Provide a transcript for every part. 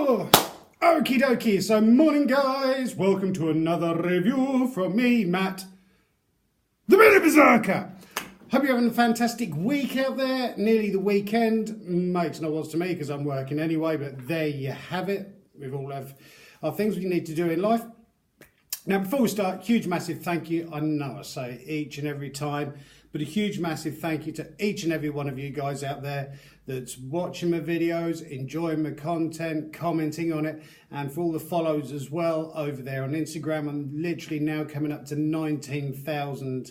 Oh, okie dokie. So morning guys, welcome to another review from me, Matt, the Bearded Berserker. Hope you're having a fantastic week out there. Nearly the weekend. Makes no odds to me because I'm working anyway, but there you have it. We all have our things we need to do in life. Now, before we start, huge, massive thank you. I know I say it each and every time, but a huge, massive thank you to each and every one of you guys out there that's watching my videos, enjoying my content, commenting on it, and for all the follows as well over there on Instagram. I'm literally now coming up to 19,000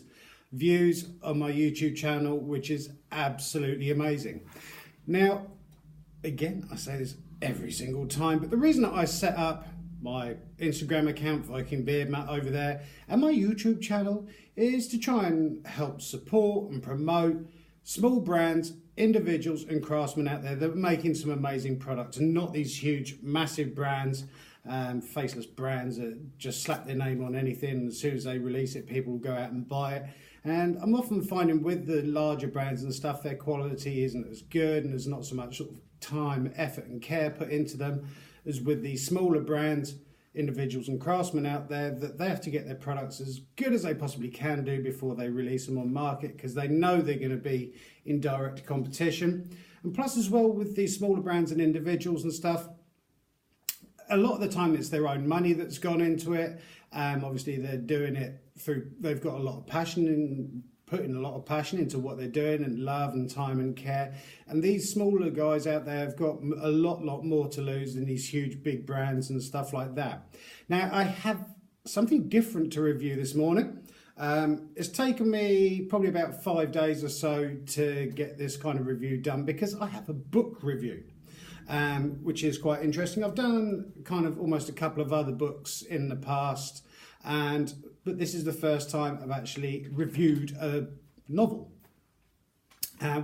views on my YouTube channel, which is absolutely amazing. Now, again, I say this every single time, but the reason that I set up my Instagram account, Viking Beard Matt over there, and my YouTube channel is to try and help support and promote small brands, individuals and craftsmen out there that are making some amazing products, and not these huge, massive brands, faceless brands that just slap their name on anything, and as soon as they release it, people will go out and buy it. And I'm often finding with the larger brands and stuff, their quality isn't as good, and there's not so much sort of time, effort and care put into them as with these smaller brands, individuals and craftsmen out there, that they have to get their products as good as they possibly can do before they release them on market, because they know they're going to be in direct competition. And plus as well, with these smaller brands and individuals and stuff, a lot of the time it's their own money that's gone into it. Obviously they're doing it through, they've got a lot of passion and putting a lot of passion into what they're doing, and love and time and care. And these smaller guys out there have got a lot more to lose than these huge big brands and stuff like that. Now I have something different to review this morning. It's taken me probably about 5 days or so to get this kind of review done, because I have a book review, which is quite interesting. I've done kind of almost a couple of other books in the past, but this is the first time I've actually reviewed a novel,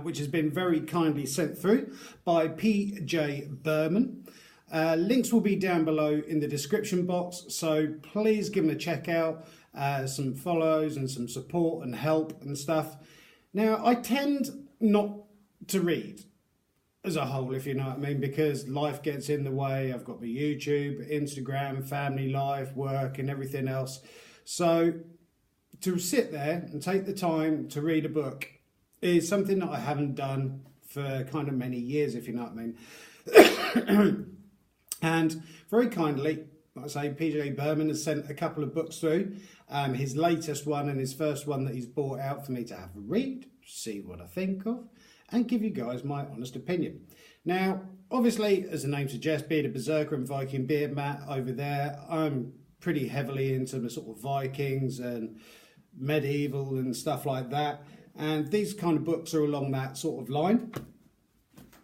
which has been very kindly sent through by P.J. Berman. Links will be down below in the description box, so please give them a check out, some follows and some support and help and stuff. Now, I tend not to read as a whole, if you know what I mean, because life gets in the way. I've got my YouTube, Instagram, family life, work and everything else. So to sit there and take the time to read a book is something that I haven't done for kind of many years, if you know what I mean. And very kindly, like I say, PJ Berman has sent a couple of books through, his latest one and his first one that he's brought out for me to have a read, see what I think of, and give you guys my honest opinion. Now, obviously, as the name suggests, Bearded Berserker and Viking Beard Matt over there, I'm pretty heavily into the sort of Vikings and medieval and stuff like that. And these kind of books are along that sort of line.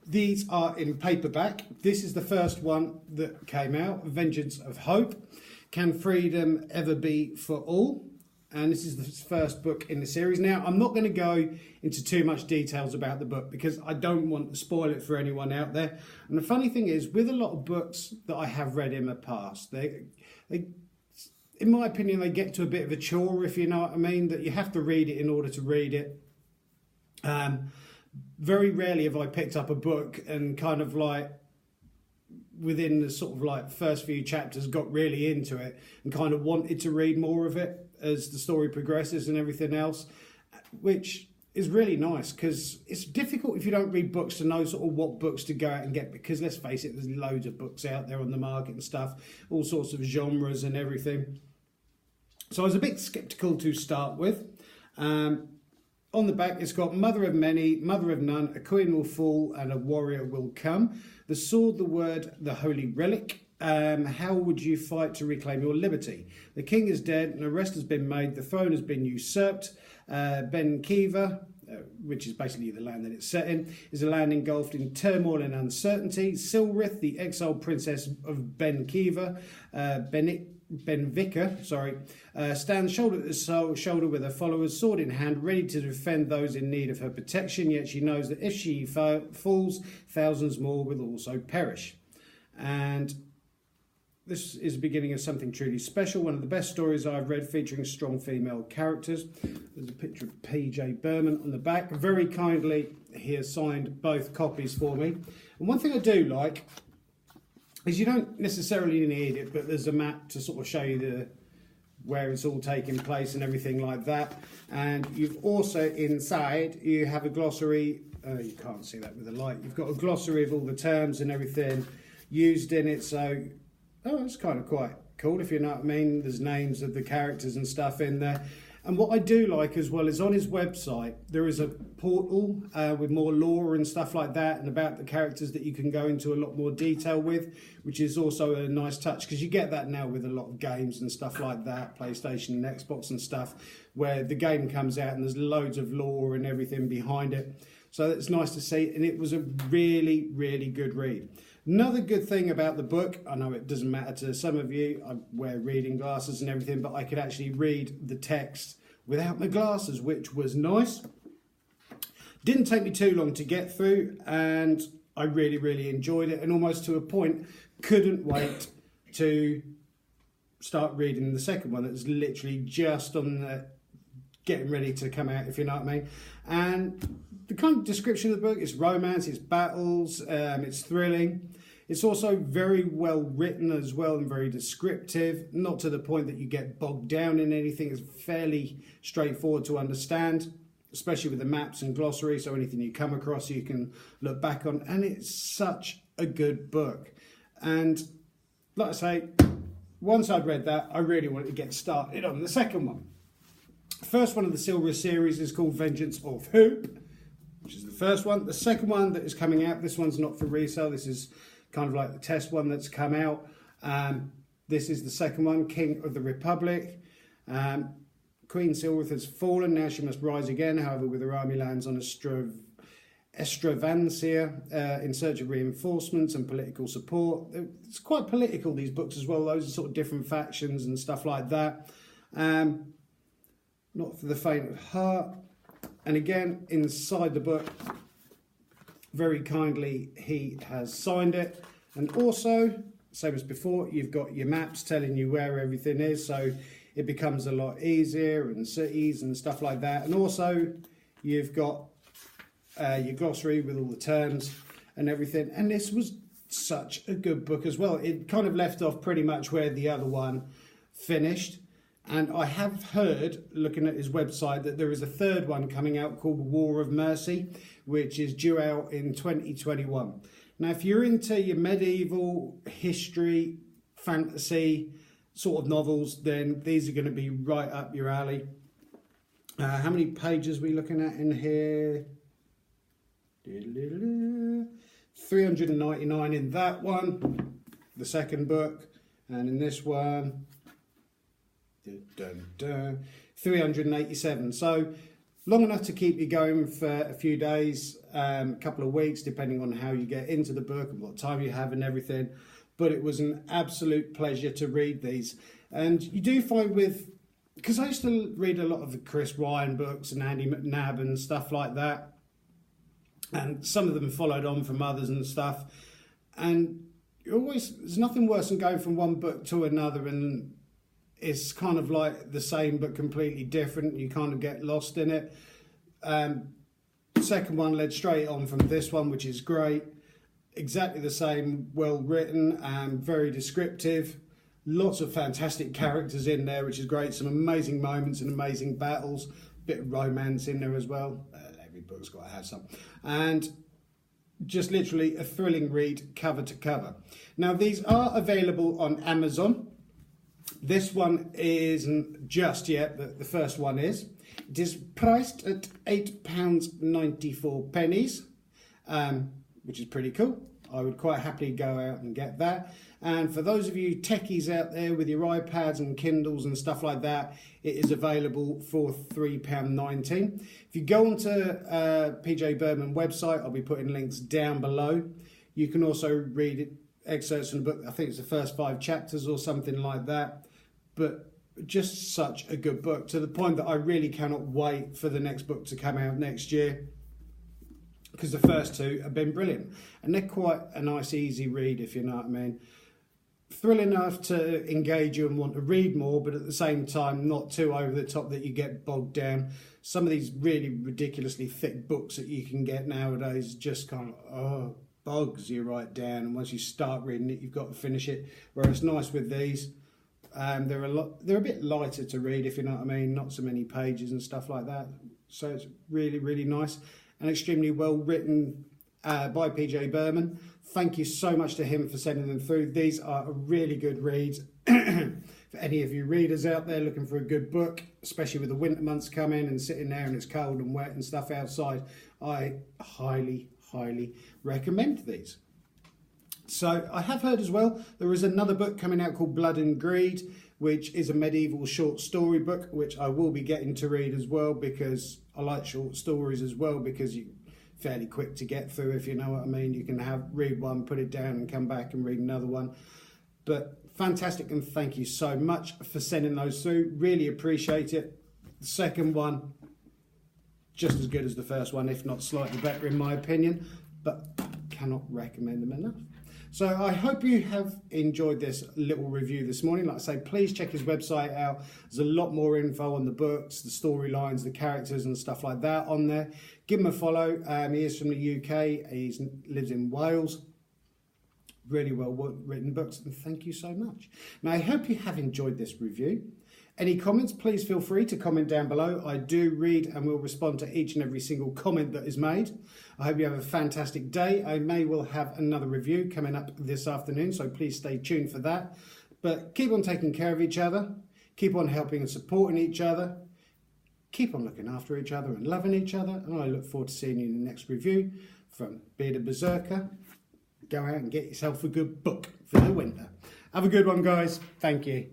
These are in paperback. This is the first one that came out, Vengeance of Hope. Can Freedom Ever Be for All? And this is the first book in the series. Now, I'm not going to go into too much details about the book because I don't want to spoil it for anyone out there. And the funny thing is, with a lot of books that I have read in the past, they in my opinion, they get to a bit of a chore, if you know what I mean, that you have to read it in order to read it. Very rarely have I picked up a book and kind of like within the sort of like first few chapters got really into it and kind of wanted to read more of it as the story progresses and everything else, which is really nice, because it's difficult if you don't read books to know sort of what books to go out and get, because let's face it, there's loads of books out there on the market and stuff, all sorts of genres and everything. So I was a bit sceptical to start with. On the back, it's got mother of many, mother of none, a queen will fall and a warrior will come. The sword, the word, the holy relic. How would you fight to reclaim your liberty? The king is dead, an arrest has been made, the throne has been usurped. Ben Kiva, which is basically the land that it's set in, is a land engulfed in turmoil and uncertainty. Silrith, the exiled princess of Ben Kiva, Benvika, stands shoulder to shoulder with her followers, sword in hand, ready to defend those in need of her protection, yet she knows that if she falls, thousands more will also perish. And this is the beginning of something truly special, one of the best stories I've read, featuring strong female characters. There's a picture of P.J. Berman on the back. Very kindly, he has signed both copies for me. And one thing I do like is you don't necessarily need it, but there's a map to sort of show you where it's all taking place and everything like that. And you've also inside, you have a glossary. You can't see that with the light. You've got a glossary of all the terms and everything used in it. So, it's kind of quite cool, if you know what I mean. There's names of the characters and stuff in there. And what I do like as well is on his website, there is a portal with more lore and stuff like that, and about the characters that you can go into a lot more detail with, which is also a nice touch, because you get that now with a lot of games and stuff like that, PlayStation and Xbox and stuff, where the game comes out and there's loads of lore and everything behind it. So it's nice to see, and it was a really, really good read. Another good thing about the book, I know it doesn't matter to some of you, I wear reading glasses and everything, but I could actually read the text without my glasses, which was nice. Didn't take me too long to get through, and I really, really enjoyed it, and almost to a point, couldn't wait to start reading the second one. It was literally just on the getting ready to come out, if you know what I mean. And the kind of description of the book is romance, it's battles, it's thrilling. It's also very well written as well and very descriptive, not to the point that you get bogged down in anything. It's fairly straightforward to understand, especially with the maps and glossary, so anything you come across you can look back on. And it's such a good book. And like I say, once I'd read that, I really wanted to get started on the second one. The first one of the Silver series is called Vengeance of Hope, which is the first one. The second one that is coming out, this one's not for resale, this is kind of like the test one that's come out. This is the second one, King of the Republic. Queen Silverth has fallen, now she must rise again, however with her army lands on Estravancia in search of reinforcements and political support. It's quite political, these books as well, loads of sort of different factions and stuff like that. Not for the faint of heart. And again, inside the book, very kindly, he has signed it. And also, same as before, you've got your maps telling you where everything is, so it becomes a lot easier, and cities and stuff like that. And also, you've got your glossary with all the terms and everything. And this was such a good book as well. It kind of left off pretty much where the other one finished. And I have heard, looking at his website, that there is a third one coming out called War of Mercy, which is due out in 2021. Now, if you're into your medieval history, fantasy sort of novels, then these are going to be right up your alley. How many pages are we looking at in here? 399 in that one, the second book, and in this one, 387. So long enough to keep you going for a few days, a couple of weeks, depending on how you get into the book and what time you have and everything. But it was an absolute pleasure to read these. And you do find because I used to read a lot of the Chris Ryan books and Andy McNab and stuff like that, and some of them followed on from others and stuff. And there's nothing worse than going from one book to another and it's kind of like the same but completely different. You kind of get lost in it. Second one led straight on from this one, which is great. Exactly the same, well written and very descriptive. Lots of fantastic characters in there, which is great. Some amazing moments and amazing battles. Bit of romance in there as well. Every book's got to have some. And just literally a thrilling read cover to cover. Now, these are available on Amazon. This one isn't just yet, but the first one is. It is priced at £8.94, which is pretty cool. I would quite happily go out and get that. And for those of you techies out there with your iPads and Kindles and stuff like that, it is available for £3.19. If you go onto PJ Berman website, I'll be putting links down below. You can also read it, excerpts from the book. I think it's the first 5 chapters or something like that. But just such a good book, to the point that I really cannot wait for the next book to come out next year, because the first 2 have been brilliant. And they're quite a nice, easy read, if you know what I mean. Thrilling enough to engage you and want to read more, but at the same time not too over the top that you get bogged down. Some of these really ridiculously thick books that you can get nowadays just kind of, bogs you right down, and once you start reading it, you've got to finish it. Where it's nice with these, they're a bit lighter to read, if you know what I mean, not so many pages and stuff like that. So it's really, really nice and extremely well written by PJ Berman. Thank you so much to him for sending them through. These are really good reads. For any of you readers out there looking for a good book, especially with the winter months coming and sitting there and it's cold and wet and stuff outside, I highly, highly recommend these. So I have heard as well there is another book coming out called Blood and Greed, which is a medieval short story book, which I will be getting to read as well, because I like short stories as well, because you're fairly quick to get through, if you know what I mean. You can read one, put it down and come back and read another one. But fantastic, and thank you so much for sending those through. Really appreciate it. The second one, just as good as the first one, if not slightly better in my opinion, but cannot recommend them enough. So I hope you have enjoyed this little review this morning. Like I say, please check his website out. There's a lot more info on the books, the storylines, the characters and stuff like that on there. Give him a follow. He is from the UK. He lives in Wales. Really well written books, and thank you so much. Now, I hope you have enjoyed this review. Any comments, please feel free to comment down below. I do read and will respond to each and every single comment that is made. I hope you have a fantastic day. I may well have another review coming up this afternoon, so please stay tuned for that. But keep on taking care of each other. Keep on helping and supporting each other. Keep on looking after each other and loving each other. And I look forward to seeing you in the next review from Bearded Berserker. Go out and get yourself a good book for the winter. Have a good one, guys. Thank you.